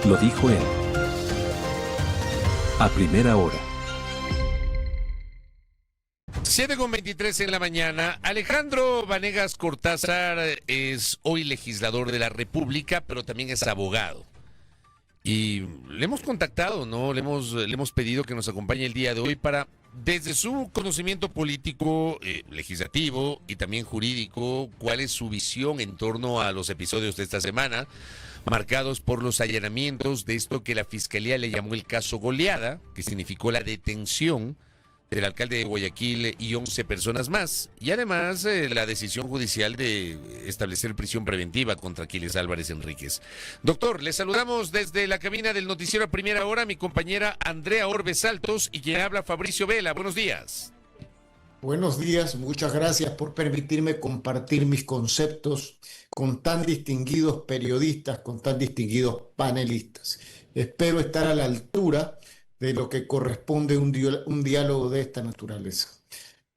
Lo dijo él. A primera hora. 7:23 en la mañana. Alejandro Vanegas Cortázar es hoy legislador de la República, pero también es abogado. Y le hemos contactado, ¿no? Le hemos pedido que nos acompañe el día de hoy para, desde su conocimiento político, legislativo y también jurídico, cuál es su visión en torno a los episodios de esta semana, marcados por los allanamientos de esto que la Fiscalía le llamó el caso Goleada, que significó la detención del alcalde de Guayaquil y 11 personas más, y además la decisión judicial de establecer prisión preventiva contra Aquiles Álvarez Enríquez. Doctor, le saludamos desde la cabina del noticiero a primera hora, mi compañera Andrea Orbes Saltos y quien habla Fabricio Vela. Buenos días. Buenos días, muchas gracias por permitirme compartir mis conceptos con tan distinguidos periodistas, con tan distinguidos panelistas. Espero estar a la altura de lo que corresponde un diálogo de esta naturaleza.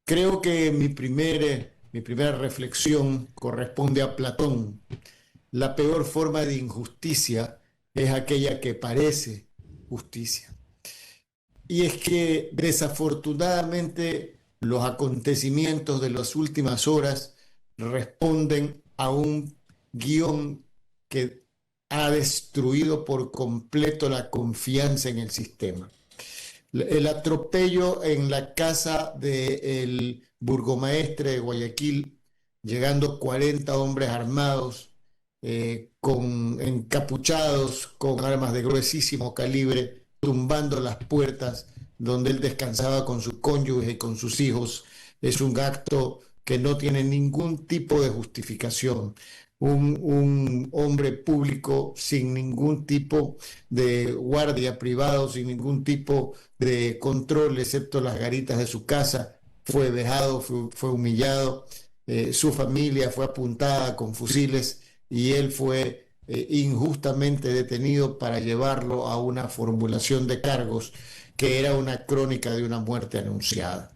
Creo que mi primera reflexión corresponde a Platón. La peor forma de injusticia es aquella que parece justicia. Y es que desafortunadamente los acontecimientos de las últimas horas responden a un guión que ha destruido por completo la confianza en el sistema. El atropello en la casa del burgomaestre de Guayaquil, llegando 40 hombres armados, encapuchados, con armas de gruesísimo calibre, tumbando las puertas donde él descansaba con su cónyuge y con sus hijos, es un acto que no tiene ningún tipo de justificación. Un hombre público sin ningún tipo de guardia privado, sin ningún tipo de control, excepto las garitas de su casa, fue vejado, fue humillado, su familia fue apuntada con fusiles y él fue injustamente detenido para llevarlo a una formulación de cargos que era una crónica de una muerte anunciada.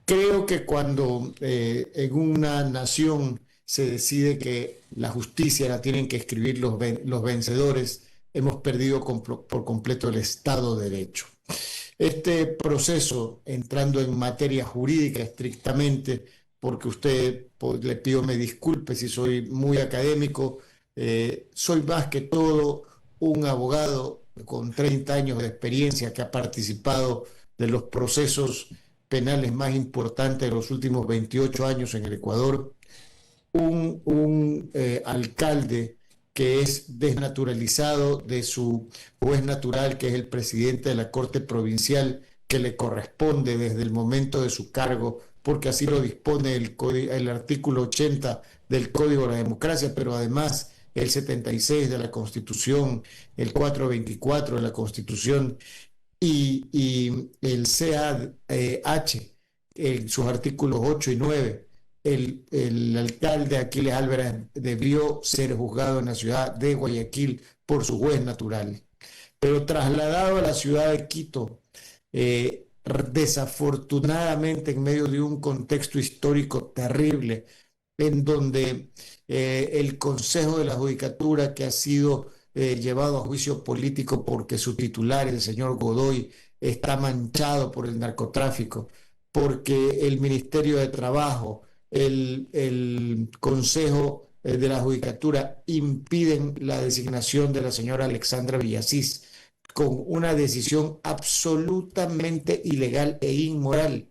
Creo que cuando en una nación se decide que la justicia la tienen que escribir los vencedores, hemos perdido por completo el Estado de Derecho. Este proceso, entrando en materia jurídica estrictamente, porque le pido me disculpe si soy muy académico, soy más que todo un abogado con 30 años de experiencia que ha participado de los procesos penales más importantes de los últimos 28 años en el Ecuador, un alcalde que es desnaturalizado de su juez natural, que es el presidente de la Corte Provincial, que le corresponde desde el momento de su cargo, porque así lo dispone el artículo 80 del Código de la Democracia, pero además el 76 de la Constitución, el 424 de la Constitución y el CAH, en sus artículos 8 y 9. El alcalde Aquiles Álvarez debió ser juzgado en la ciudad de Guayaquil por su juez natural, pero trasladado a la ciudad de Quito, desafortunadamente en medio de un contexto histórico terrible, en donde el Consejo de la Judicatura, que ha sido llevado a juicio político porque su titular, el señor Godoy, está manchado por el narcotráfico, porque el Ministerio de Trabajo, el Consejo de la Judicatura impiden la designación de la señora Alexandra Villasís con una decisión absolutamente ilegal e inmoral,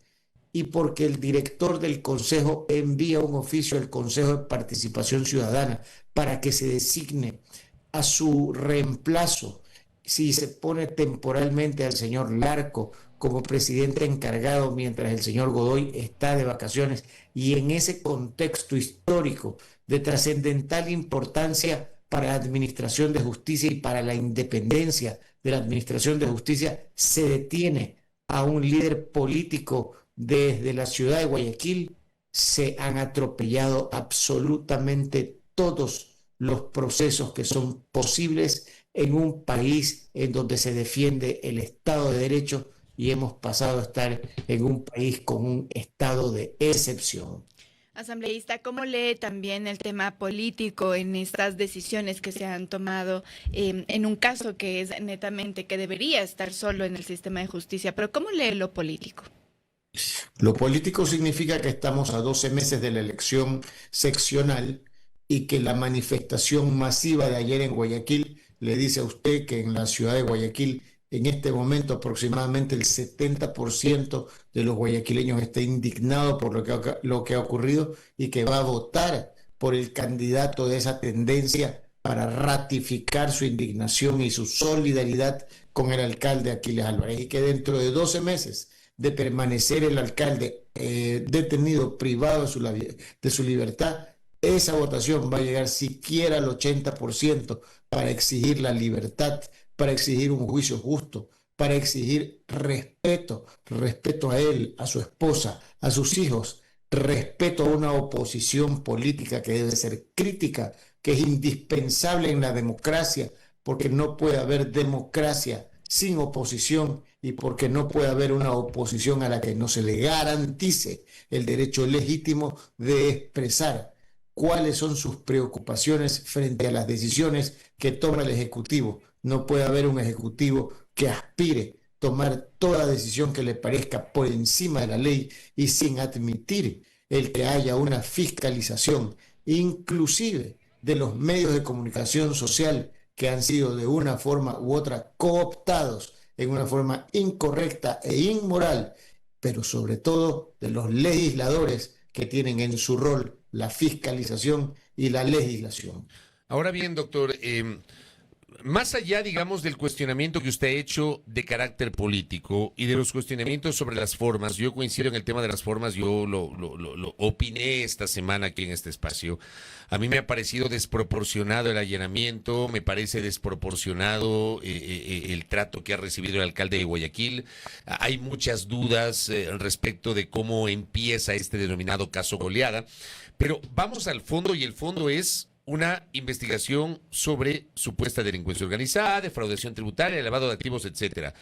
y porque el director del Consejo envía un oficio al Consejo de Participación Ciudadana para que se designe a su reemplazo, si se pone temporalmente al señor Larco como presidente encargado mientras el señor Godoy está de vacaciones, y en ese contexto histórico de trascendental importancia para la administración de justicia y para la independencia de la administración de justicia, se detiene a un líder político desde la ciudad de Guayaquil. Se han atropellado absolutamente todos los procesos que son posibles en un país en donde se defiende el Estado de Derecho, y hemos pasado a estar en un país con un estado de excepción. Asambleísta, ¿cómo lee también el tema político en estas decisiones que se han tomado en un caso que es netamente que debería estar solo en el sistema de justicia? Pero ¿cómo lee lo político? Lo político significa que estamos a 12 meses de la elección seccional y que la manifestación masiva de ayer en Guayaquil le dice a usted que en la ciudad de Guayaquil, en este momento aproximadamente el 70% de los guayaquileños está indignado por lo que ha ocurrido y que va a votar por el candidato de esa tendencia para ratificar su indignación y su solidaridad con el alcalde Aquiles Álvarez, y que dentro de 12 meses de permanecer el alcalde detenido, privado de su libertad, esa votación va a llegar siquiera al 80% para exigir la libertad, para exigir un juicio justo, para exigir respeto, respeto a él, a su esposa, a sus hijos, respeto a una oposición política que debe ser crítica, que es indispensable en la democracia, porque no puede haber democracia sin oposición y porque no puede haber una oposición a la que no se le garantice el derecho legítimo de expresar cuáles son sus preocupaciones frente a las decisiones que toma el Ejecutivo. No puede haber un Ejecutivo que aspire a tomar toda decisión que le parezca por encima de la ley y sin admitir el que haya una fiscalización, inclusive de los medios de comunicación social que han sido de una forma u otra cooptados en una forma incorrecta e inmoral, pero sobre todo de los legisladores que tienen en su rol la fiscalización y la legislación. Ahora bien, doctor, más allá, digamos, del cuestionamiento que usted ha hecho de carácter político y de los cuestionamientos sobre las formas, yo coincido en el tema de las formas, yo lo opiné esta semana aquí en este espacio. A mí me ha parecido desproporcionado el allanamiento, me parece desproporcionado el trato que ha recibido el alcalde de Guayaquil. Hay muchas dudas respecto de cómo empieza este denominado caso Goleada, pero vamos al fondo, y el fondo es una investigación sobre supuesta delincuencia organizada, defraudación tributaria, lavado de activos, etcétera.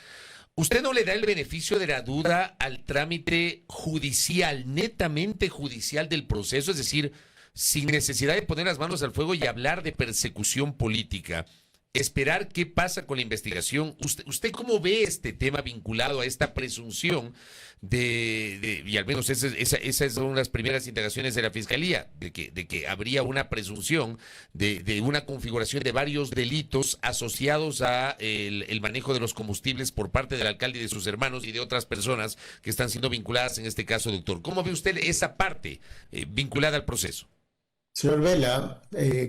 ¿Usted no le da el beneficio de la duda al trámite judicial, netamente judicial del proceso? Es decir, sin necesidad de poner las manos al fuego y hablar de persecución política, esperar qué pasa con la investigación. ¿Usted cómo ve este tema vinculado a esta presunción y al menos esas son las primeras indagaciones de la Fiscalía, de que habría una presunción de una configuración de varios delitos asociados a el manejo de los combustibles por parte del alcalde y de sus hermanos y de otras personas que están siendo vinculadas en este caso, doctor? ¿Cómo ve usted esa parte vinculada al proceso? Señor Vela,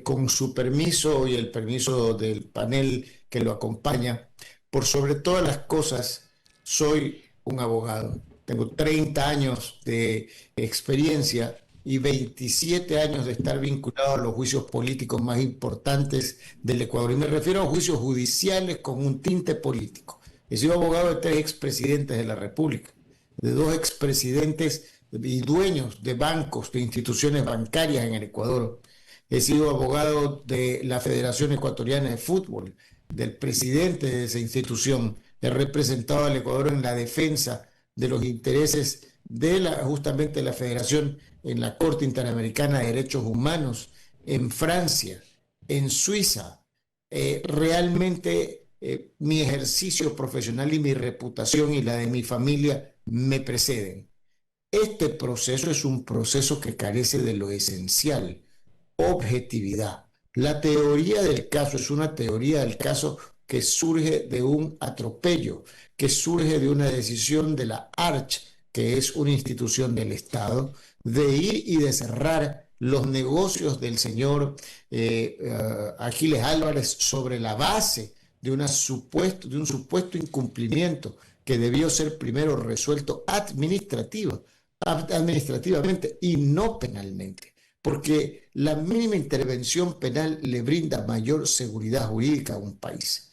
con su permiso y el permiso del panel que lo acompaña, por sobre todas las cosas, soy un abogado. Tengo 30 años de experiencia y 27 años de estar vinculado a los juicios políticos más importantes del Ecuador. Y me refiero a juicios judiciales con un tinte político. He sido abogado de 3 expresidentes de la República, de 2 expresidentes y dueños de bancos, de instituciones bancarias en el Ecuador. He sido abogado de la Federación Ecuatoriana de Fútbol, del presidente de esa institución. He representado al Ecuador en la defensa de los intereses de justamente la Federación en la Corte Interamericana de Derechos Humanos, en Francia, en Suiza. Realmente mi ejercicio profesional y mi reputación y la de mi familia me preceden. Este proceso es un proceso que carece de lo esencial: objetividad. La teoría del caso es una teoría del caso que surge de un atropello, que surge de una decisión de la ARCH, que es una institución del Estado, de ir y de cerrar los negocios del señor Aquiles Álvarez sobre la base de un supuesto incumplimiento que debió ser primero resuelto administrativamente y no penalmente, porque la mínima intervención penal le brinda mayor seguridad jurídica a un país.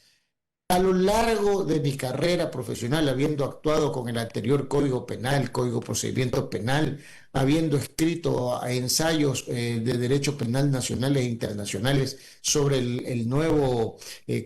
A lo largo de mi carrera profesional, habiendo actuado con el anterior Código Penal, Código Procedimiento Penal, habiendo escrito ensayos de derecho penal nacionales e internacionales sobre el nuevo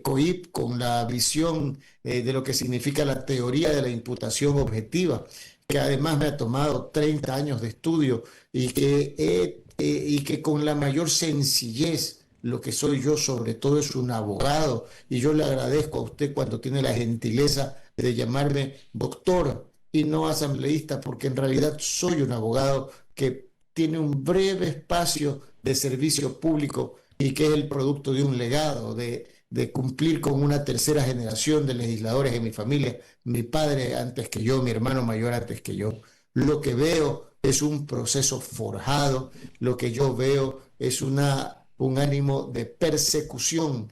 COIP, con la visión de lo que significa la teoría de la imputación objetiva, que además me ha tomado 30 años de estudio y que con la mayor sencillez, lo que soy yo sobre todo es un abogado, y yo le agradezco a usted cuando tiene la gentileza de llamarme doctor y no asambleísta, porque en realidad soy un abogado que tiene un breve espacio de servicio público y que es el producto de un legado, de cumplir con una tercera generación de legisladores en mi familia, mi padre antes que yo, mi hermano mayor antes que yo. Lo que veo es un proceso forjado, lo que yo veo es un ánimo de persecución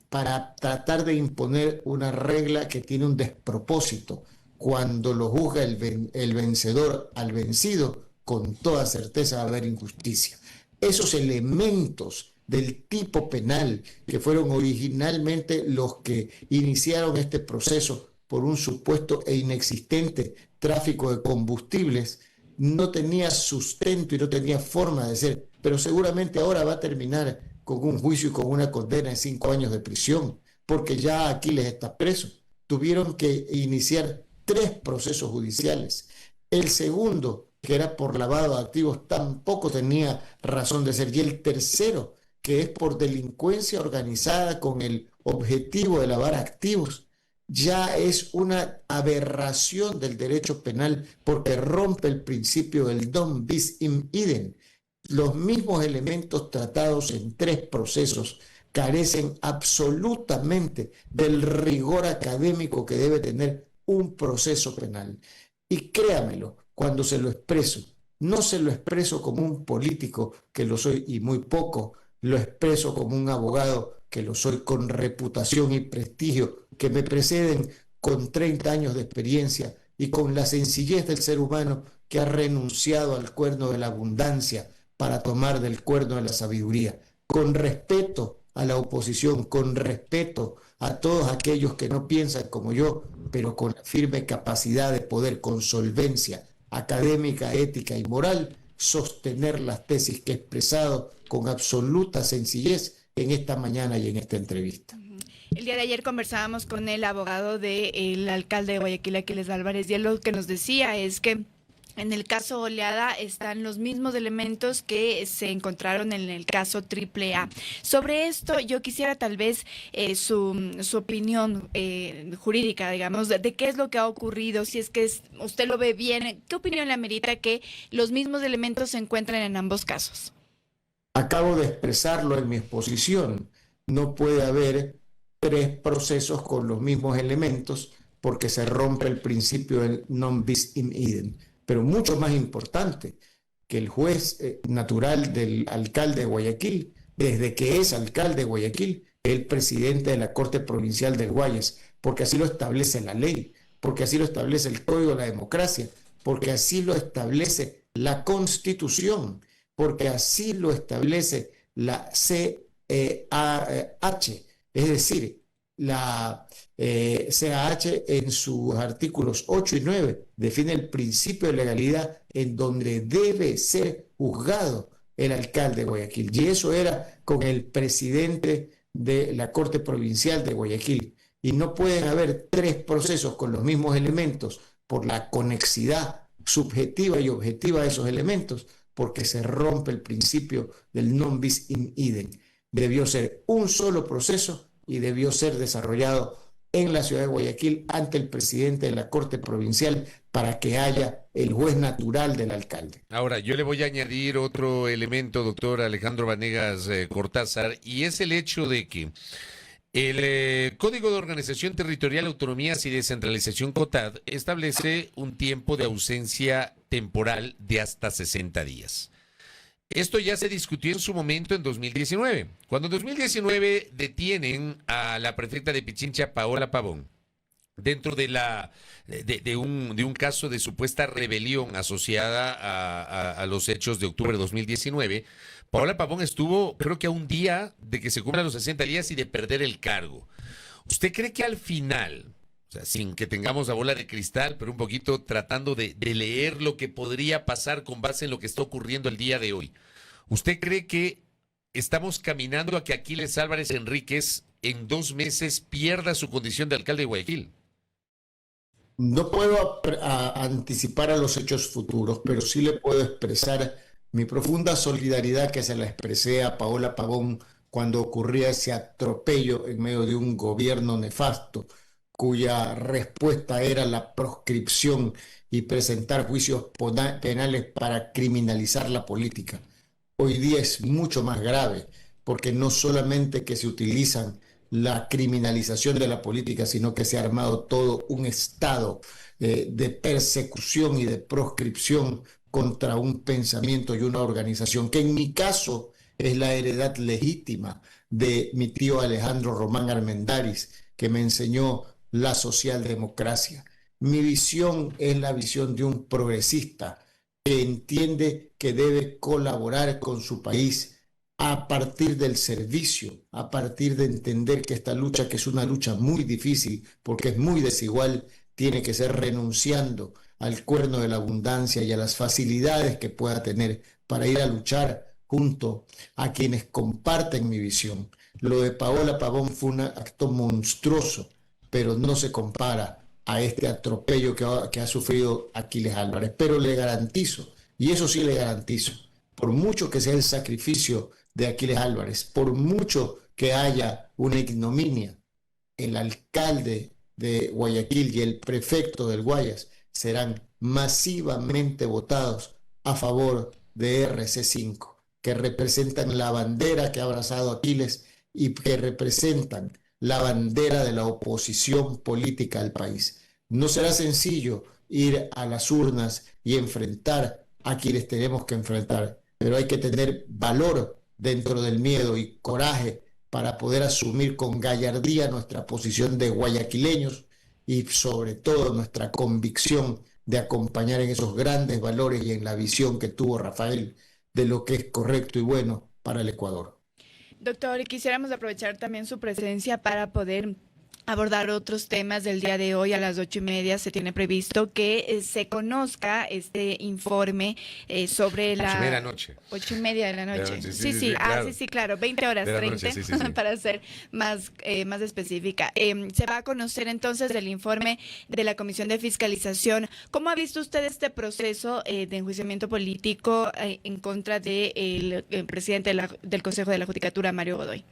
para tratar de imponer una regla que tiene un despropósito. Cuando lo juzga el vencedor al vencido, con toda certeza va a haber injusticia. Esos elementos del tipo penal, que fueron originalmente los que iniciaron este proceso por un supuesto e inexistente tráfico de combustibles, no tenía sustento y no tenía forma de ser, pero seguramente ahora va a terminar con un juicio y con una condena de 5 años de prisión, porque ya Aquiles está preso. Tuvieron que iniciar 3 procesos judiciales. El segundo, que era por lavado de activos, tampoco tenía razón de ser. Y el tercero, que es por delincuencia organizada con el objetivo de lavar activos, ya es una aberración del derecho penal porque rompe el principio del non bis in idem. Los mismos elementos tratados en 3 procesos carecen absolutamente del rigor académico que debe tener un proceso penal. Y créamelo, cuando se lo expreso, no se lo expreso como un político, que lo soy y muy poco, lo expreso como un abogado, que lo soy con reputación y prestigio, que me preceden con 30 años de experiencia y con la sencillez del ser humano que ha renunciado al cuerno de la abundancia para tomar del cuerno de la sabiduría, con respeto a la oposición, con respeto a todos aquellos que no piensan como yo, pero con la firme capacidad de poder, con solvencia académica, ética y moral, sostener las tesis que he expresado con absoluta sencillez en esta mañana y en esta entrevista. El día de ayer conversábamos con el abogado del alcalde de Guayaquil, Aquiles Álvarez, y él lo que nos decía es que en el caso Oleada están los mismos elementos que se encontraron en el caso AAA. Sobre esto yo quisiera tal vez su opinión jurídica, digamos, de qué es lo que ha ocurrido, si es que usted lo ve bien, ¿qué opinión le amerita que los mismos elementos se encuentren en ambos casos? Acabo de expresarlo en mi exposición. No puede haber 3 procesos con los mismos elementos porque se rompe el principio del non bis in idem. Pero mucho más importante, que el juez natural del alcalde de Guayaquil, desde que es alcalde de Guayaquil, es el presidente de la Corte Provincial del Guayas, porque así lo establece la ley, porque así lo establece el Código de la Democracia, porque así lo establece la Constitución, porque así lo establece la CAH, es decir, la CAH en sus artículos 8 y 9 define el principio de legalidad en donde debe ser juzgado el alcalde de Guayaquil. Y eso era con el presidente de la Corte Provincial de Guayaquil. Y no pueden haber 3 procesos con los mismos elementos por la conexidad subjetiva y objetiva de esos elementos, porque se rompe el principio del non bis in idem. Debió ser un solo proceso y debió ser desarrollado en la ciudad de Guayaquil ante el presidente de la Corte Provincial para que haya el juez natural del alcalde. Ahora, yo le voy a añadir otro elemento, doctor Alejandro Vanegas Cortázar, y es el hecho de que el Código de Organización Territorial, Autonomías y Descentralización COTAD establece un tiempo de ausencia temporal de hasta 60 días. Esto ya se discutió en su momento en 2019. Cuando en 2019 detienen a la prefecta de Pichincha, Paola Pavón, dentro de un caso de supuesta rebelión asociada a los hechos de octubre de 2019, Paola Pavón estuvo, creo que a un día de que se cumplan los 60 días y de perder el cargo. ¿Usted cree que al final, o sea, sin que tengamos la bola de cristal, pero un poquito tratando de leer lo que podría pasar con base en lo que está ocurriendo el día de hoy, ¿usted cree que estamos caminando a que Aquiles Álvarez Enríquez en 2 meses pierda su condición de alcalde de Guayaquil? No puedo anticipar a los hechos futuros, pero sí le puedo expresar mi profunda solidaridad que se la expresé a Paola Pavón cuando ocurría ese atropello en medio de un gobierno nefasto, cuya respuesta era la proscripción y presentar juicios penales para criminalizar la política. Hoy día es mucho más grave, porque no solamente que se utilizan la criminalización de la política, sino que se ha armado todo un estado de persecución y de proscripción contra un pensamiento y una organización, que en mi caso es la heredad legítima de mi tío Alejandro Román Armendáriz, que me enseñó la socialdemocracia. Mi visión es la visión de un progresista que entiende que debe colaborar con su país a partir del servicio, a partir de entender que esta lucha, que es una lucha muy difícil porque es muy desigual, tiene que ser renunciando al cuerno de la abundancia y a las facilidades que pueda tener para ir a luchar junto a quienes comparten mi visión. Lo de Paola Pavón fue un acto monstruoso, pero no se compara a este atropello que ha sufrido Aquiles Álvarez. Pero le garantizo, y eso sí le garantizo, por mucho que sea el sacrificio de Aquiles Álvarez, por mucho que haya una ignominia, el alcalde de Guayaquil y el prefecto del Guayas serán masivamente votados a favor de RC5, que representan la bandera que ha abrazado Aquiles y que representan la bandera de la oposición política al país. No será sencillo ir a las urnas y enfrentar a quienes tenemos que enfrentar, pero hay que tener valor dentro del miedo y coraje para poder asumir con gallardía nuestra posición de guayaquileños y sobre todo nuestra convicción de acompañar en esos grandes valores y en la visión que tuvo Rafael de lo que es correcto y bueno para el Ecuador. Doctor, quisiéramos aprovechar también su presencia para poder abordar otros temas del día de hoy. A las 8:30 se tiene previsto que se conozca este informe sobre la... 8:30 de la noche. 8:30 de la noche. Sí, claro. sí, claro, 20 horas 30, noche, sí. para ser más específica. Se va a conocer entonces el informe de la Comisión de Fiscalización. ¿Cómo ha visto usted este proceso de enjuiciamiento político en contra del presidente del Consejo de la Judicatura, Mario Godoy?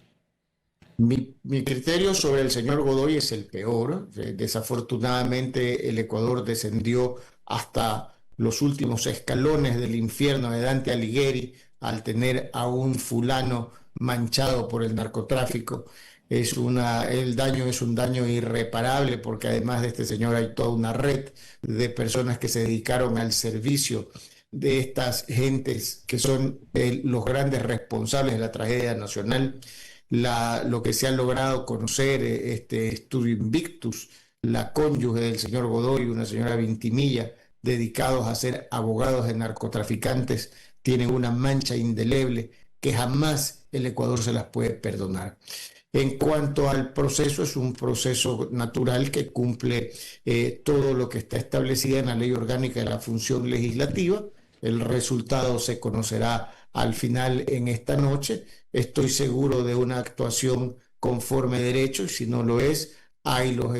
Mi criterio sobre el señor Godoy es el peor. Desafortunadamente, el Ecuador descendió hasta los últimos escalones del infierno de Dante Alighieri al tener a un fulano manchado por el narcotráfico. El daño es un daño irreparable porque además de este señor hay toda una red de personas que se dedicaron al servicio de estas gentes que son los grandes responsables de la tragedia nacional. Lo que se ha logrado conocer, este estudio Invictus, la cónyuge del señor Godoy, una señora Vintimilla, dedicados a ser abogados de narcotraficantes, tienen una mancha indeleble que jamás el Ecuador se las puede perdonar. En cuanto al proceso, es un proceso natural que cumple todo lo que está establecido en la Ley Orgánica de la Función Legislativa. El resultado se conocerá al final en esta noche. Estoy seguro de una actuación conforme derecho y si no lo es, hay los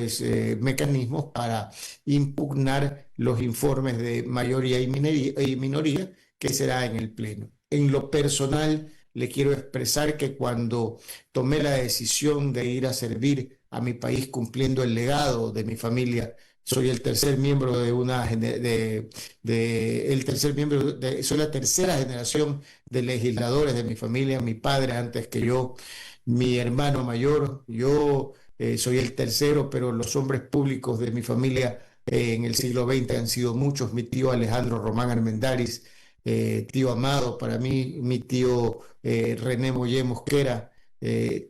mecanismos para impugnar los informes de mayoría y minoría que será en el Pleno. En lo personal, le quiero expresar que cuando tomé la decisión de ir a servir a mi país cumpliendo el legado de mi familia, soy el tercer miembro soy la tercera generación de legisladores de mi familia, mi padre antes que yo, mi hermano mayor, yo soy el tercero, pero los hombres públicos de mi familia en el siglo XX han sido muchos, mi tío Alejandro Román Armendáriz, tío amado para mí, mi tío René Mollé Mosquera,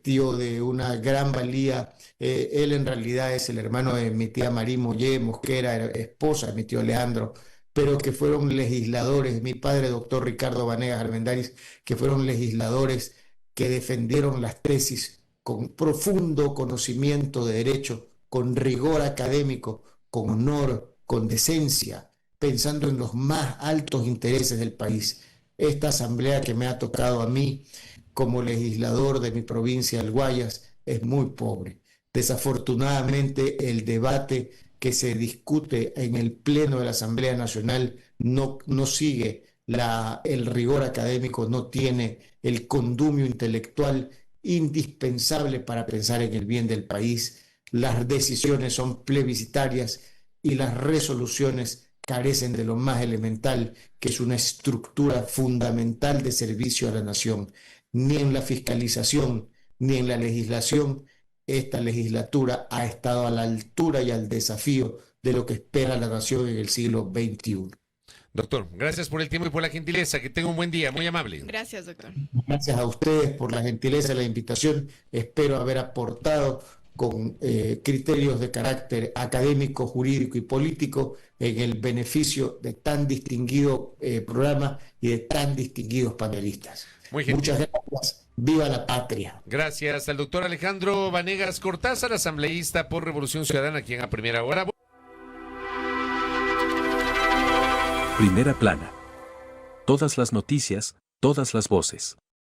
tío de una gran valía. Él en realidad es el hermano de mi tía Marí Mollé Mosquera, esposa de mi tío Alejandro, pero que fueron legisladores, mi padre doctor Ricardo Vanegas Armendáriz, que fueron legisladores que defendieron las tesis con profundo conocimiento de derecho, con rigor académico, con honor, con decencia, pensando en los más altos intereses del país. Esta asamblea que me ha tocado a mí como legislador de mi provincia, el Guayas, es muy pobre. Desafortunadamente, el debate que se discute en el Pleno de la Asamblea Nacional no sigue el rigor académico, no tiene el condumio intelectual indispensable para pensar en el bien del país. Las decisiones son plebiscitarias y las resoluciones carecen de lo más elemental, que es una estructura fundamental de servicio a la nación. Ni en la fiscalización, ni en la legislación, esta legislatura ha estado a la altura y al desafío de lo que espera la nación en el siglo XXI. Doctor, gracias por el tiempo y por la gentileza. Que tenga un buen día, muy amable. Gracias, doctor. Gracias a ustedes por la gentileza y la invitación. Espero haber aportado con criterios de carácter académico, jurídico y político en el beneficio de tan distinguido programa y de tan distinguidos panelistas. Muy gentil. Muchas gracias. ¡Viva la patria! Gracias al doctor Alejandro Vanegas Cortázar, asambleísta por Revolución Ciudadana, aquí en A Primera Hora. Primera plana. Todas las noticias, todas las voces.